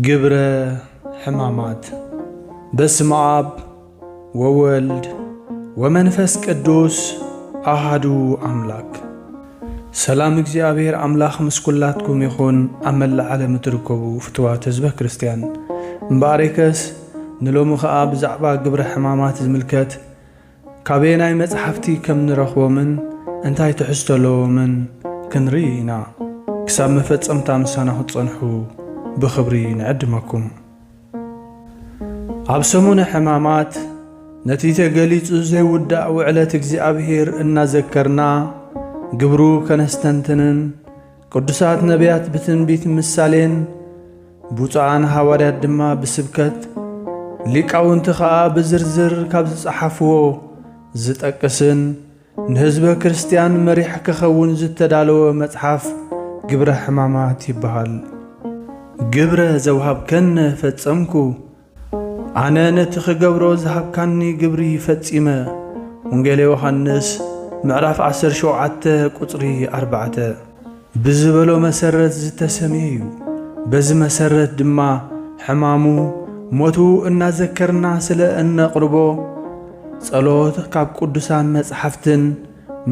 ግብረ ሕማማት በስመ አብ ወወልድ ወመንፈስ ቅዱስ አሃዱ አምላክ። ሰላም እግዚአብሔር አምላኽ ምስ ኩላትኩም ይኹን። ኣብ መላእ ዓለም እትርከቡ ፍትዋት ህዝበ ክርስቲያን እምበኣሬከስ ንሎሚ ኸዓ ብዛዕባ ግብረ ሕማማት ዝምልከት ካበየናይ መጽሓፍቲ ከም ንረኽቦምን እንታይ ትሕዝቶ ኣለዎምን ክንርኢ ኢና። ክሳብ መፈጸምታ ምሳና ክትጸንሑ ብኽብሪ ንዕድመኩም። ኣብ ሰሙነ ሕማማት ነቲ ተገሊጹ ዘይውዳእ ውዕለት እግዚአብሔር እናዘከርና ግብሩ ከነስተንትንን ቅዱሳት ነቢያት ብትንቢት ምሳሌን ብፁዓን ሐዋርያት ድማ ብስብከት ሊቃውንቲ ኸዓ ብዝርዝር ካብ ዝጸሓፍዎ ዝጠቅስን ንህዝበ ክርስቲያን መሪሕ ክኸውን ዝተዳለወ መጽሓፍ ግብረ ሕማማት ይበሃል። ግብረ ዘውሃብከነ ፈጸምኩ ኣነ ነቲ ኽገብሮ ዝሃብካኒ ግብሪ ፈጺመ። ወንጌል ዮሐንስ ምዕራፍ 17 ቁጽሪ 4 ብዝበሎ መሰረት ዝተሰመየ እዩ። በዚ መሰረት ድማ ሕማሙ ሞቱ እናዘከርና ስለ እነቕርቦ ጸሎት ካብ ቅዱሳን መጽሓፍትን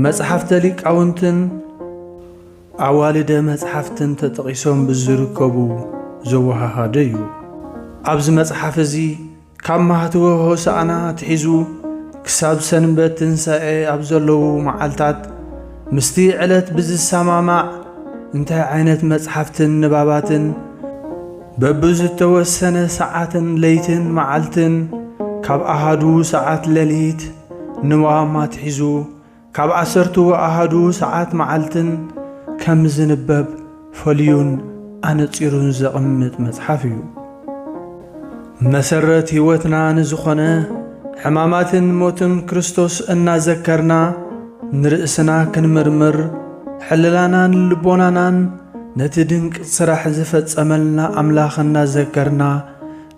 መጽሓፍተ ሊቃውንትን ኣዋልደ መጽሓፍትን ተጠቒሶም ብዝርከቡ ዘወሃሃደ እዩ። ኣብዚ መጽሓፍ እዚ ካብ ማህትወ ሆሳዕና ትሒዙ ክሳብ ሰንበት ትንሣኤ ኣብ ዘለዉ መዓልታት ምስቲ ዕለት ብዝሰማማዕ እንታይ ዓይነት መጽሓፍትን ንባባትን በብዝተወሰነ ሰዓትን ለይትን መዓልትን ካብ ኣሃዱ ሰዓት ሌሊት ንዋማ ትሒዙ ካብ 12 ሰዓት መዓልትን ከም ዝንበብ ፈልዩን ኣነጺሩን ዘቕምጥ መጽሓፍ እዩ። መሰረት ሕይወትና ንዝኾነ ሕማማትን ሞትን ክርስቶስ እናዘከርና ንርእስና ክንምርምር ሕልላናን ልቦናናን ነቲ ድንቂ ስራሕ ዝፈጸመልና ኣምላኽ እናዘከርና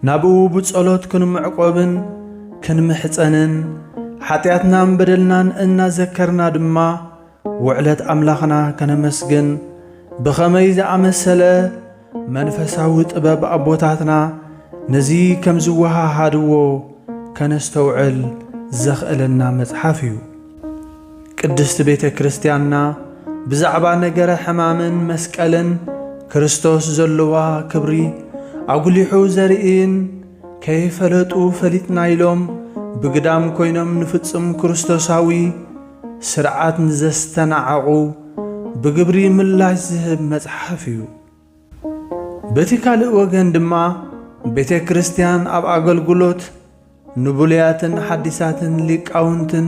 ናብኡ ብጸሎት ክንምዕቆብን ክንምሕፀንን ኃጢአትናን በደልናን እናዘከርና ድማ ውዕለት ኣምላኽና ከነመስግን ብኸመይ ዝኣመሰለ መንፈሳዊ ጥበብ ኣቦታትና ነዚ ከም ዝወሃሃድዎ ከነስተውዕል ዘኽእለና መጽሓፍ እዩ። ቅድስቲ ቤተ ክርስቲያንና ብዛዕባ ነገረ ሕማምን መስቀልን ክርስቶስ ዘለዋ ክብሪ ኣጉሊሑ ዘርእን ከይፈለጡ ፈሊጥና ኢሎም ብግዳም ኮይኖም ንፍጽም ክርስቶሳዊ ስርዓት ንዘስተናዓቑ ብግብሪ ምላሽ ዝህብ መጽሓፍ እዩ። በቲ ካልእ ወገን ድማ ቤተ ክርስቲያን ኣብ ኣገልግሎት ንቡልያትን ሓዲሳትን ሊቃውንትን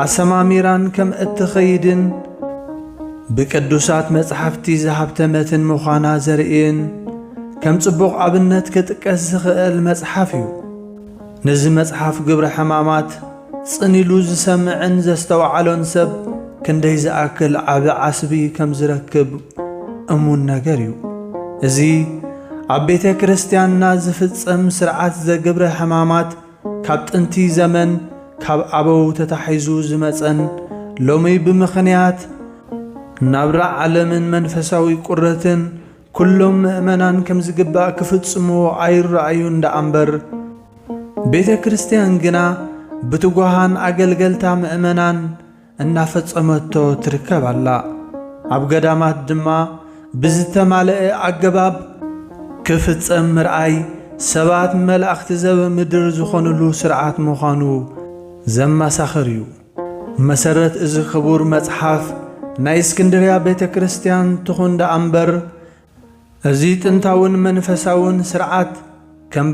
ኣሰማሚራን ከም እትኸይድን ብቅዱሳት መጽሓፍቲ ዝሃብተመትን ምዃና ዘርእን ከም ጽቡቕ ኣብነት ክጥቀስ ዝኽእል መጽሓፍ እዩ። ነዚ መጽሓፍ ግብረ ሕማማት ጽኒሉ ዝሰምዕን ዘስተውዓሎን ሰብ ክንደይ ዝኣክል ዓብ ዓስቢ ከም ዝረክብ እሙን ነገር እዩ። እዚ ኣብ ቤተ ክርስቲያንና ዝፍጸም ስርዓት ዘግብረ ሕማማት ካብ ጥንቲ ዘመን ካብ ኣበው ተታሒዙ ዝመጸን ሎሚ ብምኽንያት ናብራ ዓለምን መንፈሳዊ ቁረትን ኩሎም ምእመናን ከም ዝግባእ ክፍጽምዎ ኣይረኣዩ እምበር ቤተ ክርስቲያን ግና ብትጓሃን ኣገልገልታ ምእመናን እናፈጸመቶ ትርከብ ኣላ። ኣብ ገዳማት ድማ ብዝተማልአ ኣገባብ ክፍጸም ምርኣይ ሰባት መላእኽቲ ዘበምድር ዝኾኑሉ ስርዓት ምዃኑ ዘመሳኽር እዩ። መሰረት እዚ ክቡር መጽሓፍ ናይ እስክንድርያ ቤተ ክርስቲያን ትኹን እምበር እዚ ጥንታውን መንፈሳውን ስርዓት ከም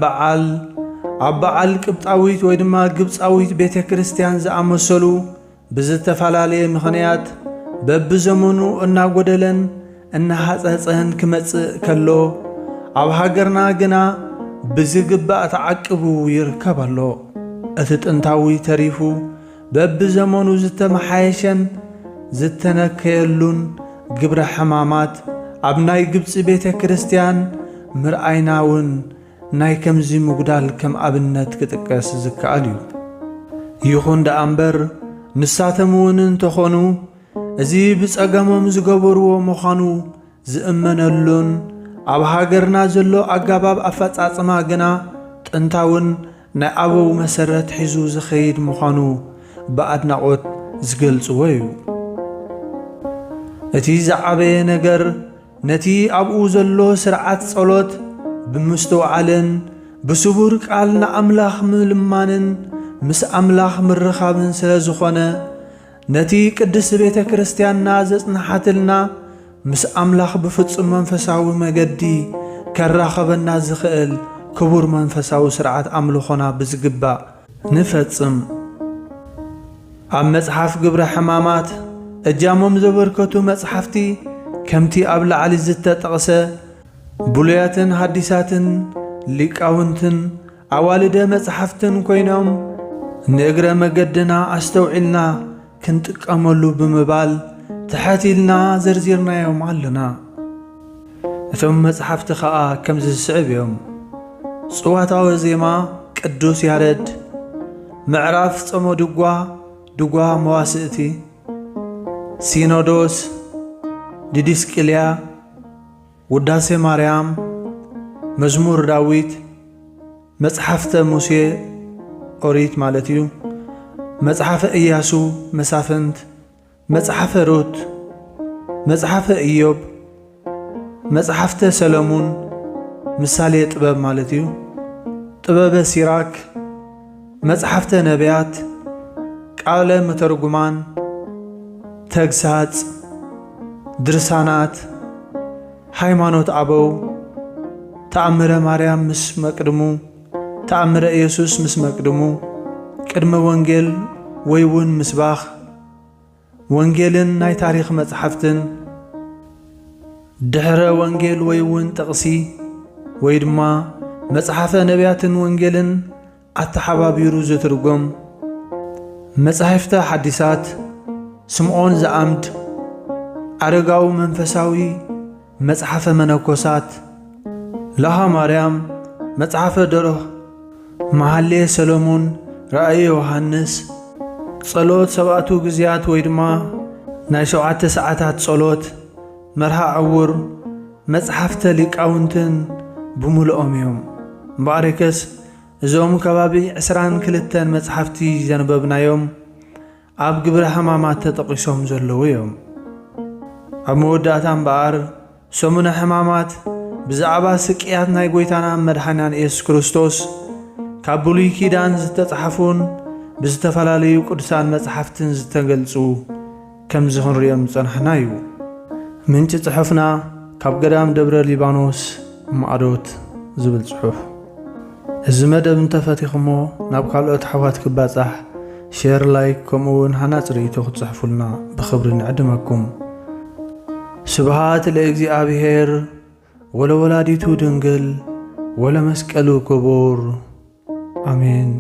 ኣብ በዓል ቅብጣዊት ወይ ድማ ግብፃዊት ቤተ ክርስቲያን ዝኣመሰሉ ብዝተፈላለየ ምኽንያት በብዘመኑ እናጐደለን እናሃፀፀን ክመጽእ ከሎ ኣብ ሃገርና ግና ብዝግባእ ተዓቅቡ ይርከብ ኣሎ። እቲ ጥንታዊ ተሪፉ በብዘመኑ ዝተመሓየሸን ዝተነከየሉን ግብረ ሕማማት ኣብ ናይ ግብፂ ቤተ ክርስቲያን ምርኣይናውን ናይ ከምዚ ምጉዳል ከም ኣብነት ክጥቀስ ዝከኣል እዩ። ይኹን እምበር ንሳቶም እውን እንተኾኑ እዚ ብጸገሞም ዝገበርዎ ምዃኑ ዝእመነሉን ኣብ ሃገርና ዘሎ ኣገባብ ኣፈጻጽማ ግና ጥንታውን ናይ ኣበው መሰረት ሒዙ ዝኸይድ ምዃኑ ብኣድናቖት ዝገልጽዎ እዩ። እቲ ዝዓበየ ነገር ነቲ ኣብኡ ዘሎ ስርዓት ጸሎት ብምስተውዓልን ብስቡር ቃል ንኣምላኽ ምልማንን ምስ ኣምላኽ ምርኻብን ስለ ዝኾነ ነቲ ቅድስቲ ቤተ ክርስቲያንና ዘጽንሓትልና ምስ ኣምላኽ ብፍጹም መንፈሳዊ መገዲ ከራኸበና ዝኽእል ክቡር መንፈሳዊ ስርዓት ኣምልኾና ብዝግባእ ንፈጽም። ኣብ መጽሓፍ ግብረ ሕማማት እጃሞም ዘበርከቱ መጽሓፍቲ ከምቲ ኣብ ላዕሊ ዝተጠቕሰ ብሉያትን ሓዲሳትን ሊቃውንትን ኣዋልደ መጽሓፍትን ኮይኖም ንእግረ መገድና ኣስተውዒልና ክንጥቀመሉ ብምባል ተሓቲልና ዘርዚርናዮም ኣለና። እቶም መጽሓፍቲ ኸዓ ከም ዝስዕብ እዮም። ጽዋታዊ ዜማ ቅዱስ ያሬድ፣ ምዕራፍ ጾመ ድጓ ድጓ መዋስእቲ፣ ሲኖዶስ፣ ዲድስቅልያ፣ ውዳሴ ማርያም፣ መዝሙር ዳዊት፣ መጽሓፍተ ሙሴ ኦሪት ማለት እዩ፣ መጽሓፈ ኢያሱ መሳፍንት፣ መጽሓፈ ሩት፣ መጽሓፈ ኢዮብ፣ መጽሓፍተ ሰሎሙን ምሳሌ ጥበብ ማለት እዩ፣ ጥበበ ሲራክ፣ መጽሓፍተ ነቢያት፣ ቃለ መተርጉማን፣ ተግሳጽ፣ ድርሳናት፣ ሃይማኖት አበው፣ ተአምረ ማርያም ምስ መቅድሙ፣ ተአምረ ኢየሱስ ምስ መቅድሙ፣ ቅድመ ወንጌል ወይውን ምስባኽ፣ ወንጌልን ናይ ታሪኽ መጽሓፍትን፣ ድሕረ ወንጌል ወይውን ጥቕሲ ወይ ድማ መጽሓፈ ነቢያትን ወንጌልን ኣተሓባቢሩ ዝትርጎም፣ መጻሕፍተ ሓዲሳት ስምዖን ዘአምድ፣ አረጋዊ መንፈሳዊ መጽሓፈ መነኮሳት፣ ለሃ ማርያም፣ መጽሓፈ ደርሆ፣ መሃሌየ ሰሎሞን፣ ራእየ ዮሐንስ፣ ጸሎት ሰብዓቱ ጊዜያት ወይ ድማ ናይ 7 ሰዓታት ጸሎት፣ መርሃ ዕውር፣ መጽሓፍተ ሊቃውንትን ብምልኦም እዮም። እምበኣረከስ እዞም ከባቢ 22 መጽሓፍቲ ዘነበብናዮም ኣብ ግብረ ሕማማት ተጠቒሶም ዘለዉ እዮም። ኣብ መወዳእታ እምበኣር ሰሙነ ሕማማት ብዛዕባ ስቅያት ናይ ጐይታና መድኃኒና ኢየሱስ ክርስቶስ ካብ ብሉይ ኪዳን ዝተጻሕፉን ብዝተፈላለዩ ቅዱሳን መጽሓፍትን ዝተገልጹ ከም ዝኽንሪኦም ጸናሕና እዩ። ምንጭ ጽሑፍና ካብ ገዳም ደብረ ሊባኖስ ማዕዶት ዝብል ጽሑፍ። እዚ መደብ እንተፈቲኹሞ ናብ ካልኦት ኣሕዋት ክባጻሕ ሼር ላይክ ከምኡውን ሃናጽ ርእይቶ ክትጽሕፉልና ብኽብሪ ንዕድመኩም። ስብሃት ለእግዚአብሔር ወለወላዲቱ ድንግል ወለመስቀሉ ክቡር አሜን።